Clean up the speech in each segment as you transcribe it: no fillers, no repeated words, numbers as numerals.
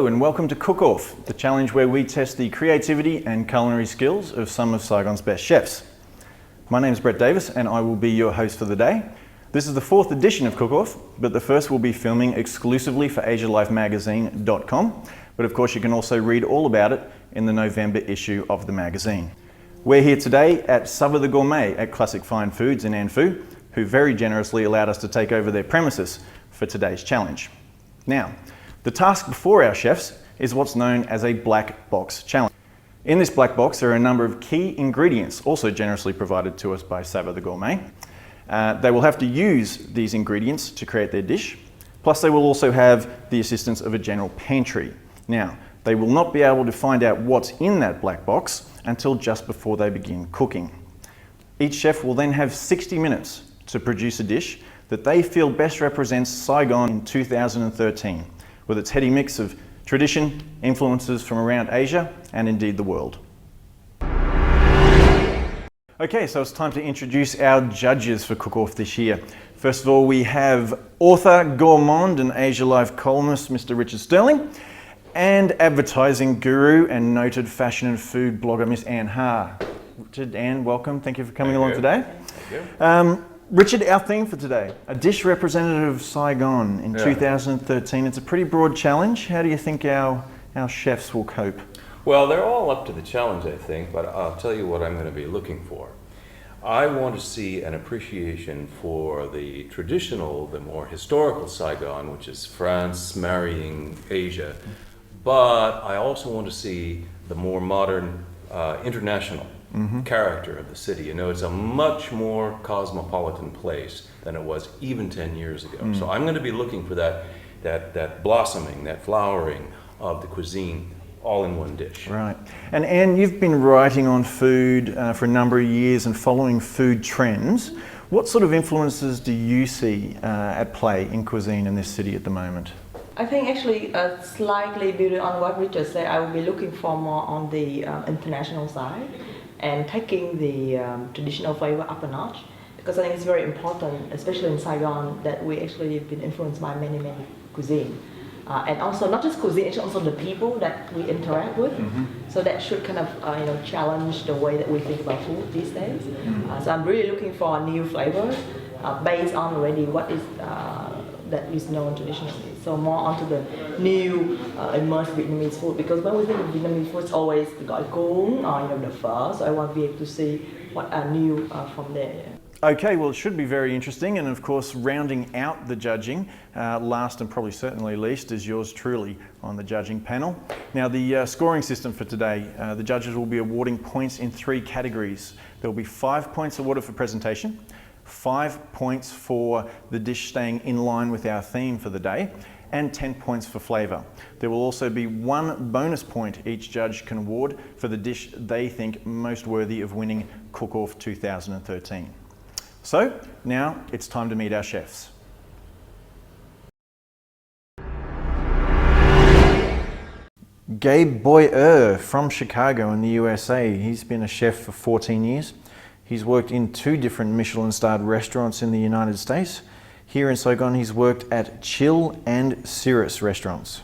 Hello and welcome to Cook-Off, the challenge where we test the creativity and culinary skills of some of Saigon's best chefs. My name is Brett Davis and I will be your host for the day. This is the 4th edition of Cook-Off, but the first will be filming exclusively for AsiaLifeMagazine.com, but of course you can also read all about it in the November issue of the magazine. We're here today at Sava The Gourmet at Classic Fine Foods in Anfu, who very generously allowed us to take over their premises for today's challenge. Now, the task before our chefs is what's known as a black box challenge. In this black box there are a number of key ingredients, also generously provided to us by Sava The Gourmet. They will have to use these ingredients to create their dish, plus they will also have the assistance of a general pantry. Now, they will not be able to find out what's in that black box until just before they begin cooking. Each chef will then have 60 minutes to produce a dish that they feel best represents Saigon in 2013. With its heady mix of tradition, influences from around Asia, and indeed the world. Okay, so it's time to introduce our judges for Cook-Off this year. First of all, we have author, gourmand and AsiaLIFE columnist, Mr. Richard Sterling, and advertising guru and noted fashion and food blogger, Miss Anne Ha. Richard, Anne, welcome. Thank you for coming along today. Thank you. Richard, our theme for today, a dish representative of Saigon in 2013. It's a pretty broad challenge. How do you think our chefs will cope? Well, they're all up to the challenge, I think, but I'll tell you what I'm going to be looking for. I want to see an appreciation for the traditional, the more historical Saigon, which is France marrying Asia, but I also want to see the more modern, international character of the city. You know, it's a much more cosmopolitan place than it was even 10 years ago. So I'm going to be looking for that blossoming, that flowering of the cuisine all in one dish. Right. And Anne, you've been writing on food for a number of years and following food trends. What sort of influences do you see at play in cuisine in this city at the moment? I think actually slightly building on what Richard said, I will be looking for more on the international side and taking the traditional flavor up a notch, because I think it's very important, especially in Saigon, that we actually have been influenced by many cuisine. And also not just cuisine, it's also the people that we interact with. So that should kind of challenge the way that we think about food these days. So I'm really looking for new flavors based on already what is that is known traditionally. So more onto the new immersed Vietnamese food, because when we think of Vietnamese food, it's always the gỏi cuốn or the phở. So I want to be able to see what are new from there. Okay, well it should be very interesting, and of course rounding out the judging, last and probably certainly least, is yours truly on the judging panel. Now the scoring system for today, the judges will be awarding points in 3 categories. There will be 5 points awarded for presentation, 5 points for the dish staying in line with our theme for the day, and 10 points for flavour. There will also be 1 bonus point each judge can award for the dish they think most worthy of winning Cook-Off 2013. So, now it's time to meet our chefs. Gabe Boyer from Chicago in the USA. He's been a chef for 14 years. He's worked in 2 different Michelin-starred restaurants in the United States. Here in Saigon, he's worked at Chill and Cirrus restaurants.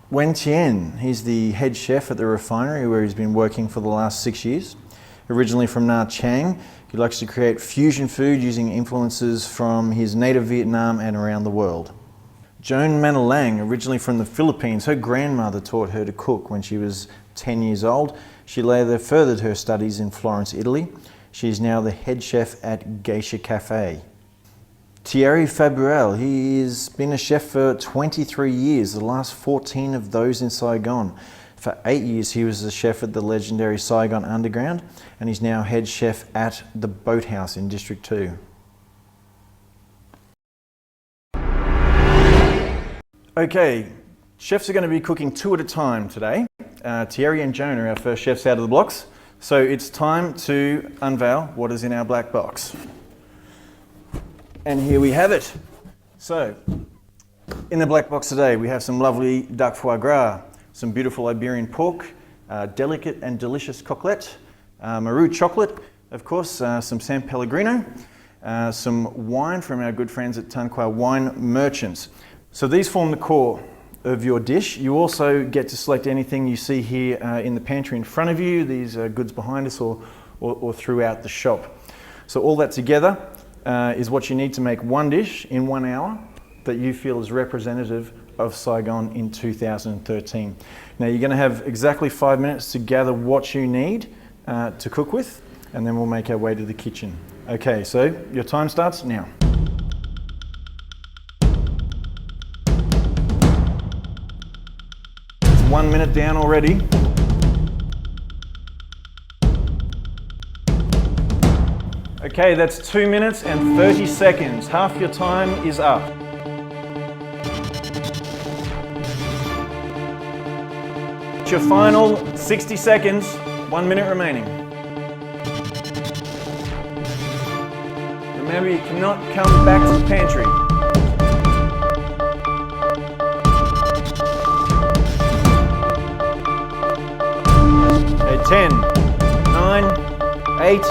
Wen Tien, he's the head chef at the refinery where he's been working for the last 6 years. Originally from Nha Trang, he likes to create fusion food using influences from his native Vietnam and around the world. Joan Manalang, originally from the Philippines, her grandmother taught her to cook when she was 10 years old. She later furthered her studies in Florence, Italy. She is now the head chef at Geisha Cafe. Thierry Fabrel, he has been a chef for 23 years, the last 14 of those in Saigon. For 8 years he was the chef at the legendary Saigon Underground, and he's now head chef at the Boathouse in District 2. Okay, chefs are going to be cooking 2 at a time today. Thierry and Joan are our first chefs out of the blocks, so it's time to unveil what is in our black box. And here we have it. So, in the black box today we have some lovely duck foie gras, some beautiful Iberian pork, delicate and delicious coquelette, Maru chocolate, of course, some San Pellegrino, some wine from our good friends at Tan Qua Wine Merchants. So these form the core of your dish. You also get to select anything you see here in the pantry in front of you, these goods behind us or throughout the shop. So all that together is what you need to make one dish in 1 hour that you feel is representative of Saigon in 2013. Now you're going to have exactly 5 minutes to gather what you need to cook with, and then we'll make our way to the kitchen. Okay, so your time starts now. It's 1 minute down already. Okay, that's 2 minutes and 30 seconds. Half your time is up. It's your final 60 seconds, 1 minute remaining. Remember, you cannot come back to the pantry. Okay, 10, 9, 8,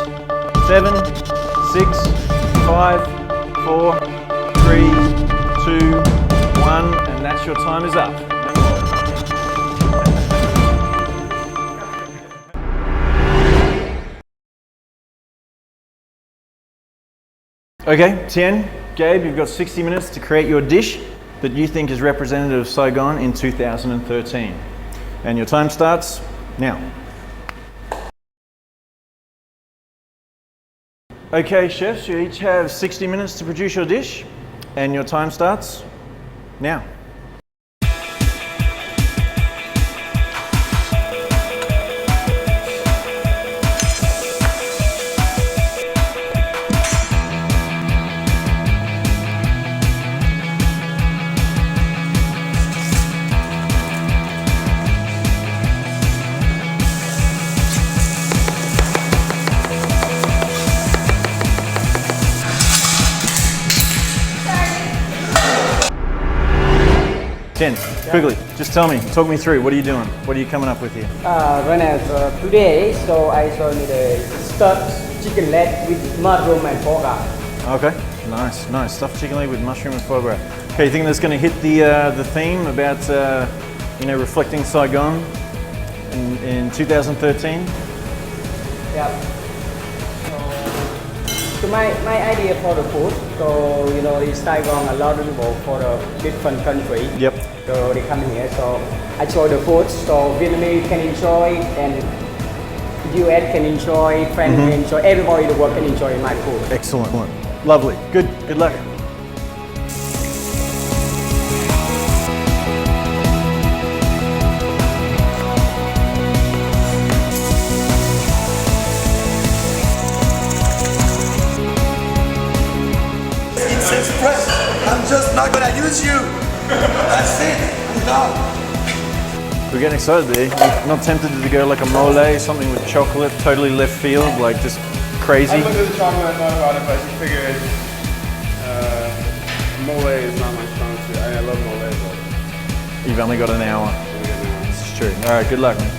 7, 6, 5, 4, 3, 2, 1, and that's your time is up. Okay, Tien, Gabe, you've got 60 minutes to create your dish that you think is representative of Saigon in 2013. And your time starts now. Okay, chefs, you each have 60 minutes to produce your dish, and your time starts now. Tien, quickly, just tell me, talk me through, what are you doing? What are you coming up with here? Right now, today, so I show you the stuffed chicken leg with mushroom and foie gras. Okay, nice. Stuffed chicken leg with mushroom and foie gras. Okay, you think that's going to hit the theme about, reflecting Saigon in 2013? Yeah. So my idea for the food, so in Saigon a lot of people for the different country. Yep. So they come here, so I show the food, so Vietnamese can enjoy and US can enjoy, French can enjoy, everybody in the world can enjoy my food. Excellent. Lovely. Good luck. I'm just not gonna use you. That's it. No. We're getting excited there. You're not tempted to go like a mole, something with chocolate, totally left field, like just crazy? I looked at the chocolate and I thought about it, but I figured mole is not my strong suit. I love mole, but You've only got an hour. This is true. All right, good luck, man.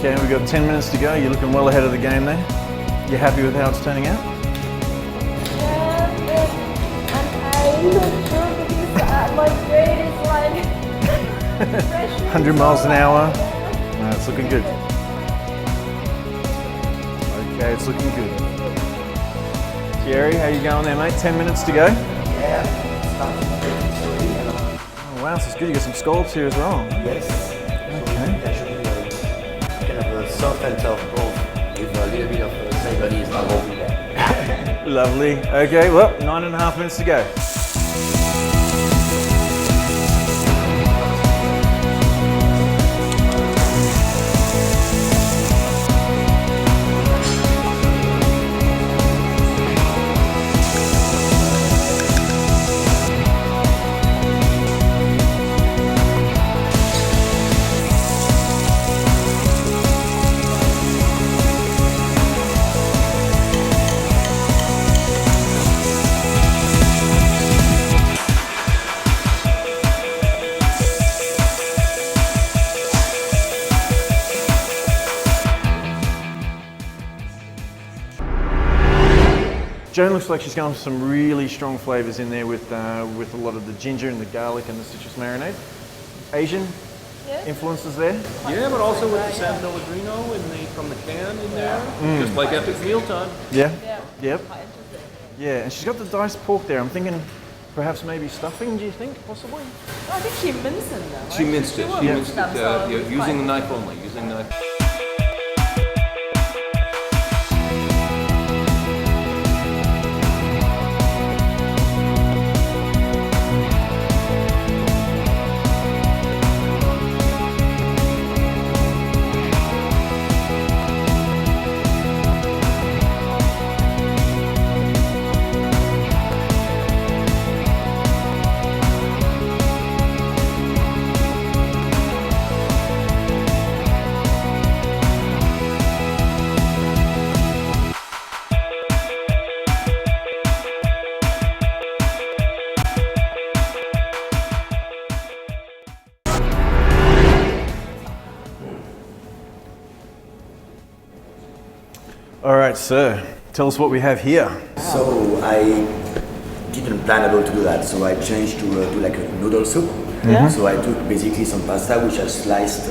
Okay, we've got 10 minutes to go. You're looking well ahead of the game there. You happy with how it's turning out? I look sure because my grade is like 100 miles an hour. No, it's looking good. Okay, it's looking good. Jerry, how you going there, mate? 10 minutes to go. Oh, wow, this is good. You got some scallops here as well. Yes. Okay. Kind of a soft and tough both with a little bit of Saigonese involved in there. Lovely. Okay, well, 9.5 minutes to go. Joan looks like she's going for some really strong flavours in there with a lot of the ginger and the garlic and the citrus marinade. Asian influences there. Yeah, but also with the San Pellegrino from the can in there, just like epic mealtime. Yeah. Yep. Yeah, and she's got the diced pork there. I'm thinking perhaps maybe stuffing, do you think, possibly? I think she minced it though. She minced it. She minced them, it so it's using fine. the knife only. Using the knife. All right, sir, tell us what we have here. So I didn't plan at all to do that, so I changed to do like a noodle soup. So I took basically some pasta which I sliced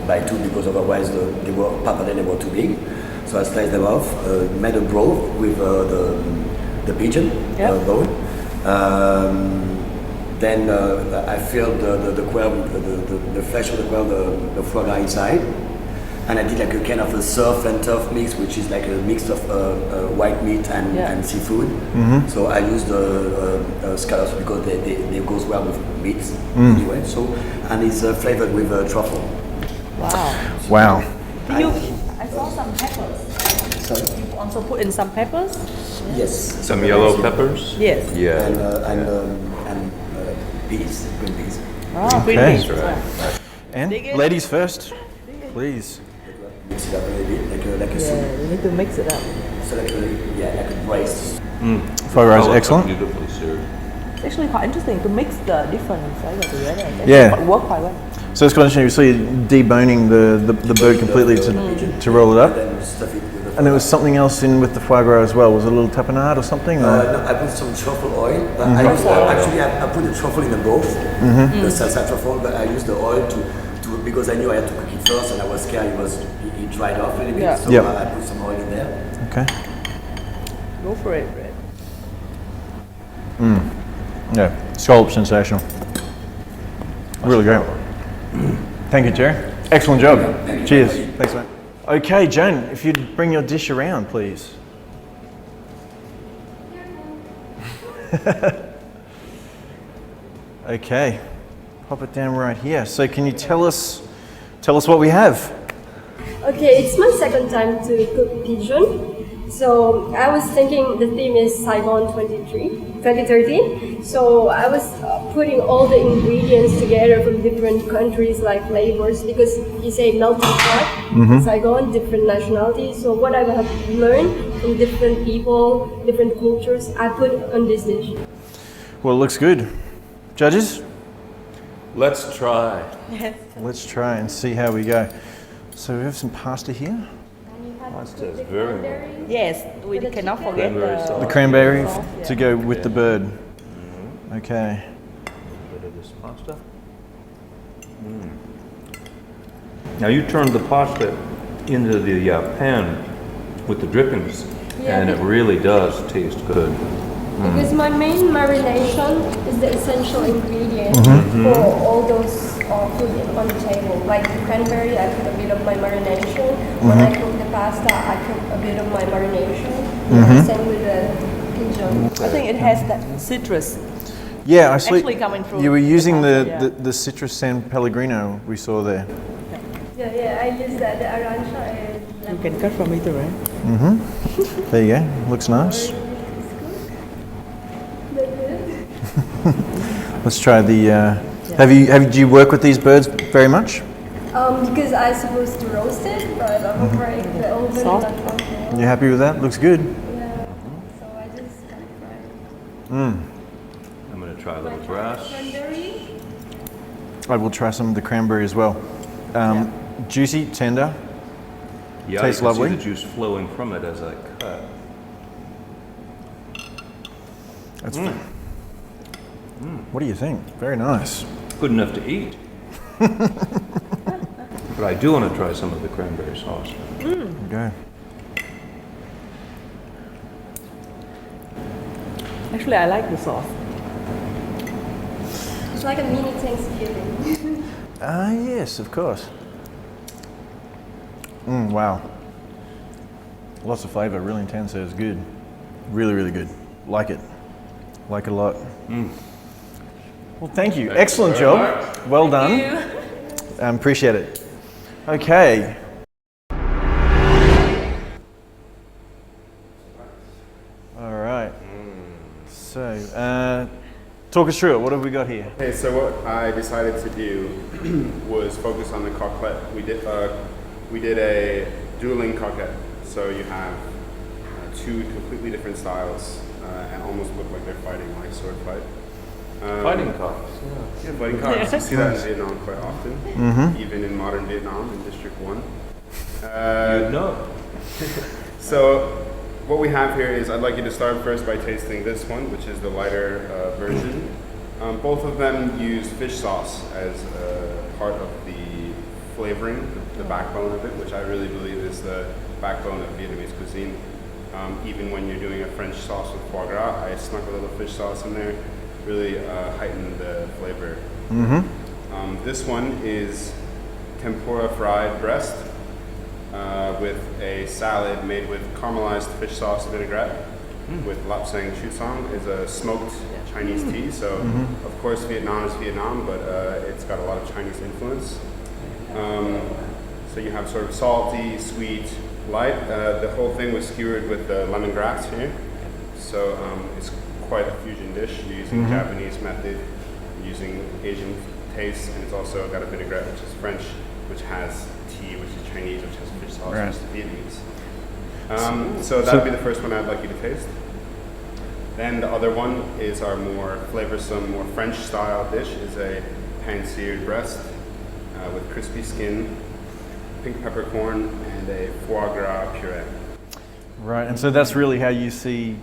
by two because otherwise they were pappardelle were too big. So I sliced them off, made a broth with the pigeon bone. Then I filled the quail with the flesh of the quail, the foie gras inside. And I did like a kind of a soft and tough mix, which is like a mix of white meat and seafood. So I used scallops because they goes well with meat anyway. So and it's flavored with truffle. Wow. I saw some peppers. Sorry? You also put in some peppers? Yes. Some yellow peppers? Yes. Yeah. And peas, green peas. Oh, green Okay. beans. Right. And Dig in. ladies first, please. Mix it up a little bit, like a soup. Yeah, you need to mix it up. So like a rice. Foie gras is Oh, excellent. Beautifully served. It's actually quite interesting to mix the different flavors together. It Yeah. actually work quite well. So it's quite interesting. You see deboning the bird completely to roll it up. Then stuff it with the And there was something else in with the foie gras as well. Was it a little tapenade or something? Or? no, I put some truffle oil. Actually, I put the truffle in the both, the salsa truffle, but I used the oil to because I knew I had to cook it first, and I was scared it dried off a little bit. Yeah. So Yep. I put some oil in there. Okay. Go for it, Brett. Yeah, scallop sensational. Really great. Thank you, Jerry. Excellent job. Cheers. Thanks, mate. Okay, Joan, if you'd bring your dish around, please. Okay, pop it down right here. So can you tell us what we have? Okay, it's my second time to cook pigeon. So I was thinking the theme is Saigon 2013. So I was putting all the ingredients together from different countries like flavors because you say melting pot in Saigon, different nationalities. So what I have learned from different people, different cultures, I put on this dish. Well, it looks good. Judges, Let's try. let's try and see how we go. So we have some pasta here. Pasta is very good. Yes, we cannot forget Cranberry sauce. The cranberry sauce, to go with the bird. Okay. A bit of this pasta. Now you turned the pasta into the pan with the drippings, and it really does taste good. Because my main marination is the essential ingredient for all those food on the table. Like the cranberry, I put a bit of my marination. When I cook the pasta, I cook a bit of my marination. Same with the pigeon. I think it has that citrus. Yeah, I see. Actually coming from You were using the the, pasta, the citrus San Pellegrino we saw there. Yeah, I use that, the arancia and You can cut from either end. There you go. Looks nice. Let's try the. Do you work with these birds very much? because I supposed to roast it, but I'm afraid the oven is not Soft? functional. You happy with that? Looks good. Yeah, so I just kind of fry it. I'm going to try a little grass. Cranberry. I will try some of the cranberry as well. Juicy, tender. Yeah, Tastes you can lovely. see the juice flowing from it as I cut. That's What do you think? Very nice. Good enough to eat. But I do want to try some of the cranberry sauce. Okay. Actually, I like the sauce. It's like a mini Thanksgiving. Yes, of course. Wow. Lots of flavour, really intense, so it's good. Really, really good. Like it. Like it a lot. Well, thank you. Excellent job. Well done. Appreciate it. Okay. All right. So, talk us through it. What have we got here? Okay, so what I decided to do was focus on the coquette. We did a dueling coquette. So you have two completely different styles and almost look like they're fighting, like sword fight. Fighting cocks. Yeah, fighting cocks. You see that in Vietnam quite often, even in modern Vietnam in District 1. No. So what we have here is I'd like you to start first by tasting this one, which is the lighter version. Both of them use fish sauce as part of the flavoring, the backbone of it, which I really believe is the backbone of Vietnamese cuisine. Even when you're doing a French sauce with foie gras, I snuck a little fish sauce in there, really heighten the flavor. This one is tempura fried breast with a salad made with caramelized fish sauce vinaigrette with lapsang chusong. Is a smoked Chinese tea. So of course Vietnam is Vietnam, but it's got a lot of Chinese influence. So you have sort of salty, sweet, light. The whole thing was skewered with the lemongrass here. So it's quite a fusion dish. You're using the Japanese method, using Asian taste, and it's also got a vinaigrette, which is French, which has tea, which is Chinese, which has fish sauce, which is Vietnamese. So that would be the first one I'd like you to taste. Then the other one is our more flavorsome, more French style dish, is a pan-seared breast with crispy skin, pink peppercorn, and a foie gras puree. Right, and so that's really how you see,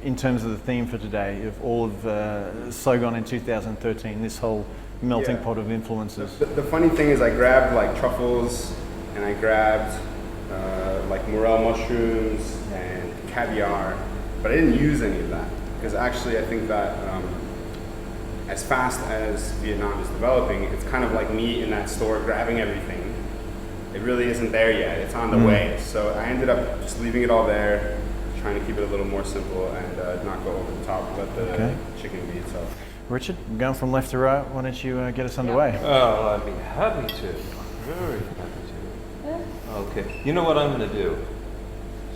in terms of the theme for today, of all of Saigon in 2013, this whole melting pot of influences. The funny thing is I grabbed like truffles, and I grabbed like morel mushrooms and caviar, but I didn't use any of that, because actually I think that as fast as Vietnam is developing, it's kind of like me in that store grabbing everything. It really isn't there yet, it's on the way. So I ended up just leaving it all there, trying to keep it a little more simple and not go over the top, let the chicken be itself. Richard, I'm going from left to right. Why don't you get us underway? Oh, I'd be happy to. Very happy to. Okay. You know what I'm going to do?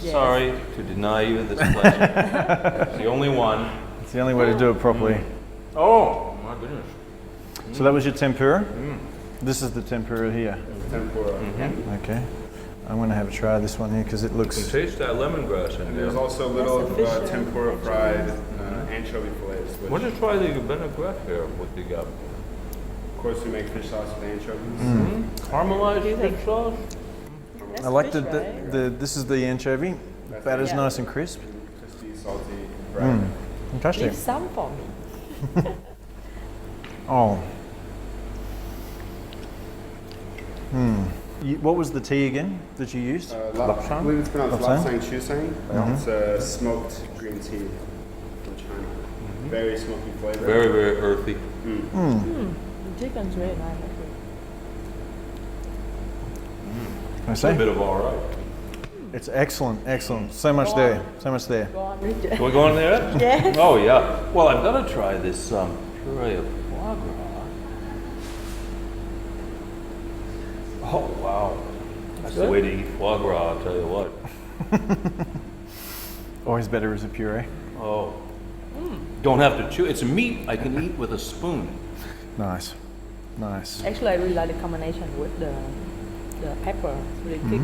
Yes. Sorry to deny you this pleasure. It's the only one. It's the only way to do it properly. Oh, my goodness. So that was your tempura? This is the tempura here. Tempura. Okay. I'm going to have a try of this one here because it You looks... can taste that lemongrass in And there. there's also little That's the fish, tempura fried anchovy fillets, which Why don't you try the vinaigrette here with the of course we make fish sauce with anchovies. caramelized fish sauce? I like this is the anchovy. Batter's Yeah. nice and crisp. Crispy, salty, fried. Fantastic. Leave some for me. Oh. What was the tea again that you used? I believe it's pronounced Lapsang? lapsang chusang. It's a smoked green tea from China. Very smoky flavor. Very, very earthy. The chicken's really nice. I A say? bit of all right. It's excellent, excellent. So much there, so much there. Go on, Richard. We're going there? Yes. Oh, yeah. Well, I've got to try this puree of foie gras. Oh, wow. That's the way to eat foie gras, I'll tell you what. Always better as a puree. Oh. Don't have to chew. It's meat I can eat with a spoon. Nice, nice. Actually, I really like the combination with the pepper. It's really thick.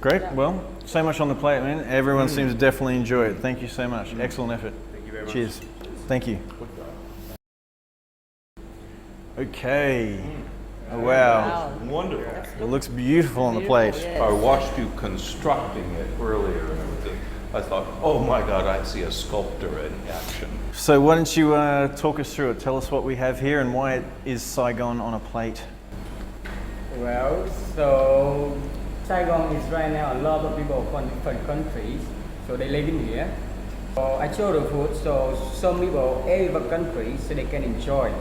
Great, well, so much on the plate, man. Everyone seems to definitely enjoy it. Thank you so much. Excellent effort. Thank you very much. Cheers. Thank you. Okay. Oh, wow. Wonderful. It looks beautiful on the plate. Yes. I watched you constructing it earlier and everything. I thought, oh my God, I see a sculptor in action. So why don't you talk us through it? Tell us what we have here and why it is Saigon on a plate. Well, so Saigon is right now a lot of people from different countries, so they live in here. So I show the food, so some people, every country, so they can enjoy.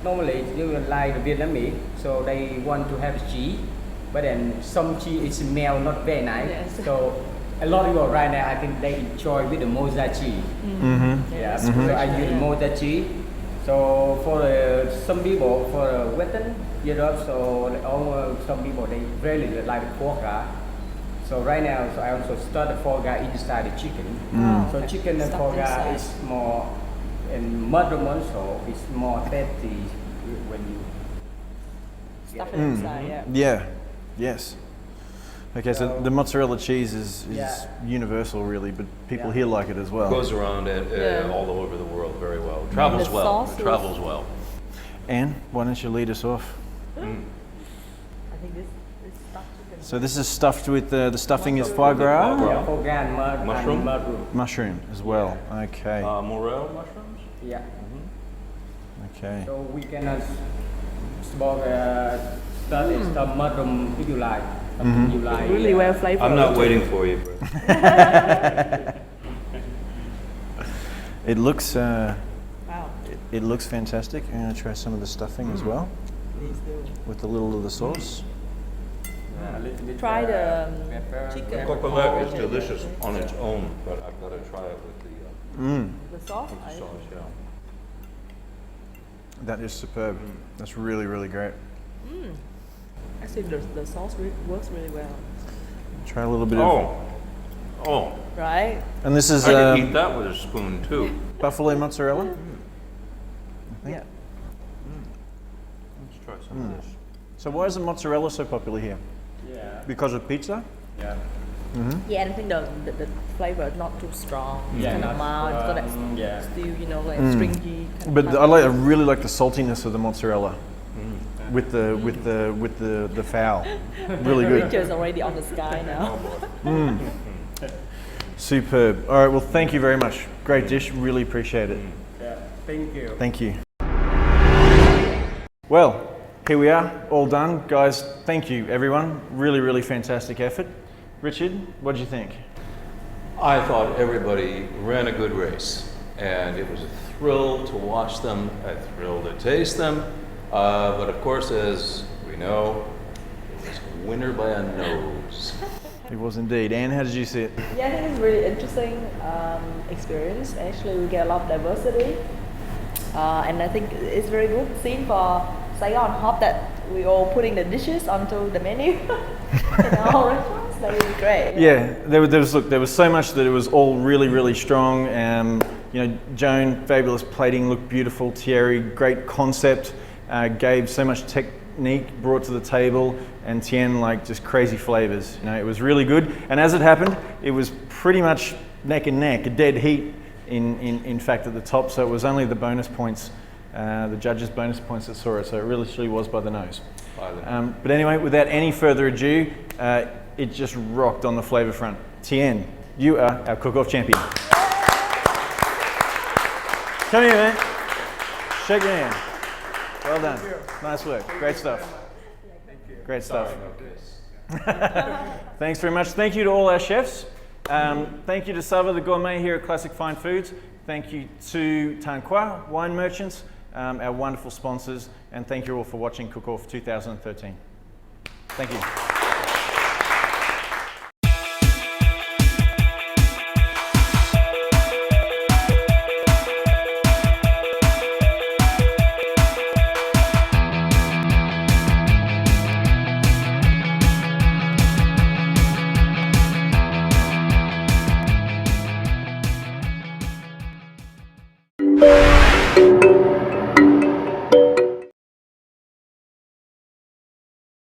Normally, you like the Vietnamese, so they want to have cheese, but then some cheese is smell not very nice. Yes. So a lot of people right now, I think they enjoy with the mozzarella cheese. Yeah, so I use mozzarella cheese. So for some people, for Western Europe, so some people they really like the foie gras. So right now, so I also start the foie gras inside the chicken. So chicken and foie gras is more, and mushroom also is more tasty when you Stuff it inside, yeah. Yeah, yes. Okay, so So- the mozzarella cheese is Yeah. universal really, but people Yeah. here like it as well. Goes around Yeah. all over the world very well. Travels The well. sauce It is- travels well. Anne, why don't you lead us off? I think this stuff chicken. So this is stuffed with, the stuffing is foie gras? yeah, foie gras and Mushroom? and mushroom. Mushroom as well, okay, Morel mushrooms? Yeah. okay. So we can start some mushroom if you like. Something you like. Really well flavored. I'm not waiting for you, Brett. It looks, Wow. it looks fantastic. I'm gonna try some of the stuffing as well, Please do. with a little of the sauce. A little bit, Try the pepper. chicken. Coconut is delicious on its own, but I've got to try it with The sauce. the sauce, yeah. That is superb. That's really, really great. Actually, the sauce works really well. Try a little bit of, Oh, Right? and this is I could eat that with a spoon too. buffalo mozzarella. Yeah. Let's try some of this. So why is the mozzarella so popular here? Yeah. Because of pizza? Yeah. Yeah, and I think the flavor is not too strong. It's Yeah, kind of not mild. It's got that strong, yeah. still, like stringy. Kind But of I really like the saltiness of the mozzarella with the fowl. Really good. Richard's already on the sky now. Superb. All right, well, thank you very much. Great dish. Really appreciate it. Yeah. Thank you. Thank you. Well, here we are, all done. Guys, thank you, everyone. Really, really fantastic effort. Richard, what did you think? I thought everybody ran a good race, and it was a thrill to watch them, a thrill to taste them. But of course, as we know, it was a winner by a nose. It was indeed. Anne, how did you see it? Yeah, I think it's a really interesting experience. Actually, we get a lot of diversity. And I think it's very good scene for Saigon. Hope that we all putting the dishes onto the menu in our restaurants. That would be great. Yeah, there was so much that it was all really, really strong. Joan, fabulous plating, looked beautiful. Thierry, great concept, gave so much technique brought to the table, and Tien, like, just crazy flavors. It was really good. And as it happened, it was pretty much neck and neck, a dead heat in fact at the top. So it was only the bonus points, the judges' bonus points that saw it. So it really was by the nose. But anyway, without any further ado, it just rocked on the flavor front. Tien, you are our cook-off champion. Come here, man. Shake your hand. Well done. Nice work. Great stuff. Great stuff. Thanks very much. Thank you to all our chefs. Thank you to Sava The Gourmet here at Classic Fine Foods. Thank you to Tan Qua Wine Merchants, our wonderful sponsors, and thank you all for watching Cook-Off 2013. Thank you.